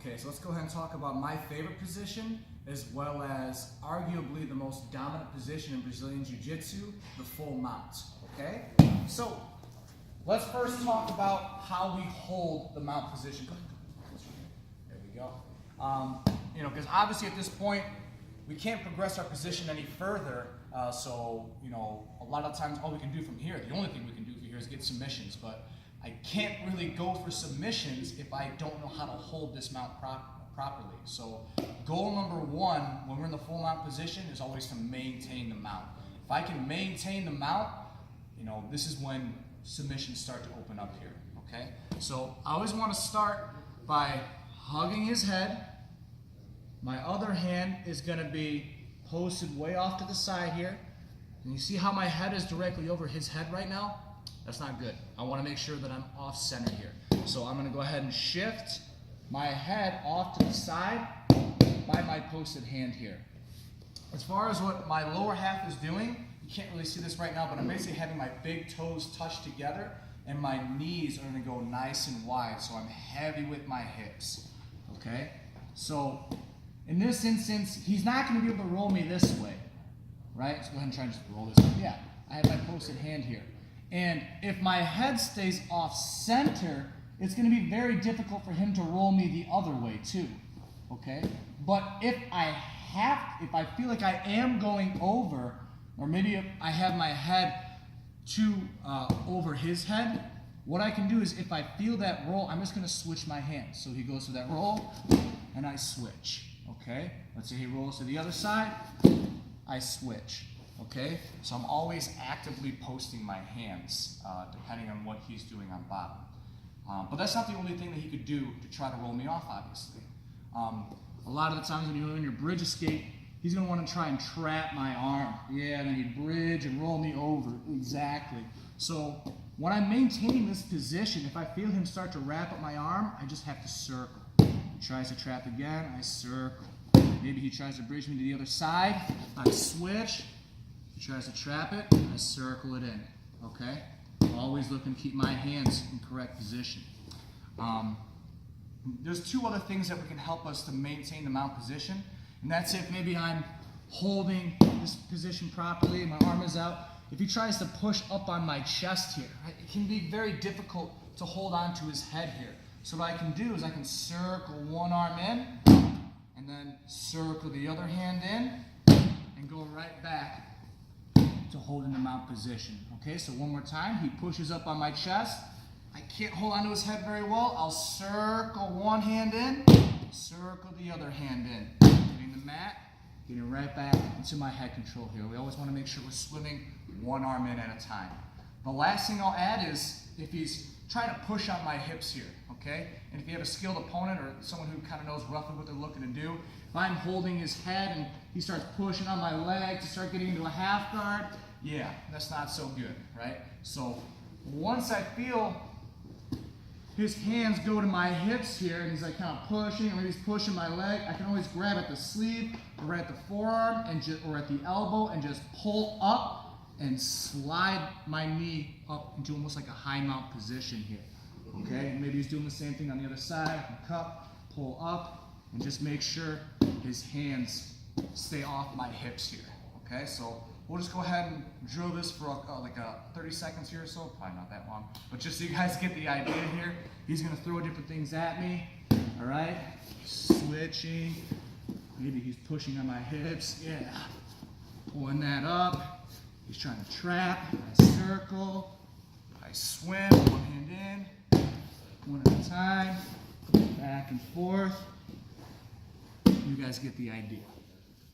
Okay, so let's go ahead and talk about my favorite position, as well as arguably the most dominant position in Brazilian Jiu-Jitsu, the full mount. Okay, so let's first talk about how we hold the mount position. There we go. Because obviously at this point we can't progress our position any further. So a lot of times all we can do from here, the only thing we can do from here is get submissions. But I can't really go for submissions if I don't know how to hold this mount properly. So goal number one when we're in the full mount position is always to maintain the mount. If I can maintain the mount, this is when submissions start to open up here. Okay, so I always want to start by hugging his head. My other hand is going to be posted way off to the side here. And you see how my head is directly over his head right now? That's not good. I want to make sure that I'm off center here. So I'm going to go ahead and shift my head off to the side by my posted hand here. As far as what my lower half is doing, you can't really see this right now, but I'm basically having my big toes touch together and my knees are going to go nice and wide, so I'm heavy with my hips. Okay? So in this instance, he's not going to be able to roll me this way, right? So go ahead and try and just roll this way. Yeah, I have my posted hand here. And if my head stays off center, it's going to be very difficult for him to roll me the other way too, okay? But if I feel like I am going over, or maybe if I have my head too over his head, what I can do is if I feel that roll, I'm just going to switch my hands. So he goes to that roll, and I switch, okay? Let's say he rolls to the other side, I switch. Okay, so I'm always actively posting my hands, depending on what he's doing on bottom. But that's not the only thing that he could do to try to roll me off, obviously. A lot of the times when you're in your bridge escape, he's going to want to try and trap my arm. Yeah, and then he'd bridge and roll me over. Exactly. So when I'm maintaining this position, if I feel him start to wrap up my arm, I just have to circle. He tries to trap again, I circle. Maybe he tries to bridge me to the other side, I switch. He tries to trap it, I circle it in, okay? Always looking to keep my hands in correct position. There's two other things that can help us to maintain the mount position, and that's if maybe I'm holding this position properly, my arm is out. If he tries to push up on my chest here, it can be very difficult to hold on to his head here. So what I can do is I can circle one arm in, and then circle the other hand in, and go right back to holding the mount position. Okay, so one more time, he pushes up on my chest. I can't hold onto his head very well. I'll circle one hand in, circle the other hand in. Getting the mat, getting right back into my head control here. We always want to make sure we're swimming one arm in at a time. The last thing I'll add is if he's trying to push on my hips here, okay? And if you have a skilled opponent or someone who kind of knows roughly what they're looking to do, if I'm holding his head and he starts pushing on my leg to start getting into a half guard, yeah, that's not so good, right? So once I feel his hands go to my hips here and he's like kind of pushing, or maybe he's pushing my leg, I can always grab at the sleeve or at the forearm or at the elbow and just pull up and slide my knee up into almost like a high mount position here. Okay, and maybe he's doing the same thing on the other side. Cup, pull up, and just make sure his hands stay off my hips here. Okay, so we'll just go ahead and drill this for like 30 seconds here or so. Probably not that long, but just so you guys get the idea here. He's gonna throw different things at me. All right, switching. Maybe he's pushing on my hips. Yeah, pulling that up. He's trying to trap. I circle. I swim. One hand in. One at a time, back and forth. You guys get the idea,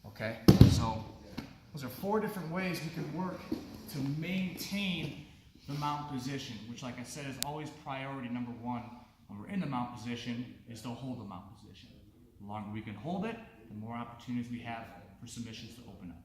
okay? So those are 4 different ways we can work to maintain the mount position, which, like I said, is always priority number 1 when we're in the mount position, is to hold the mount position. The longer we can hold it, the more opportunities we have for submissions to open up.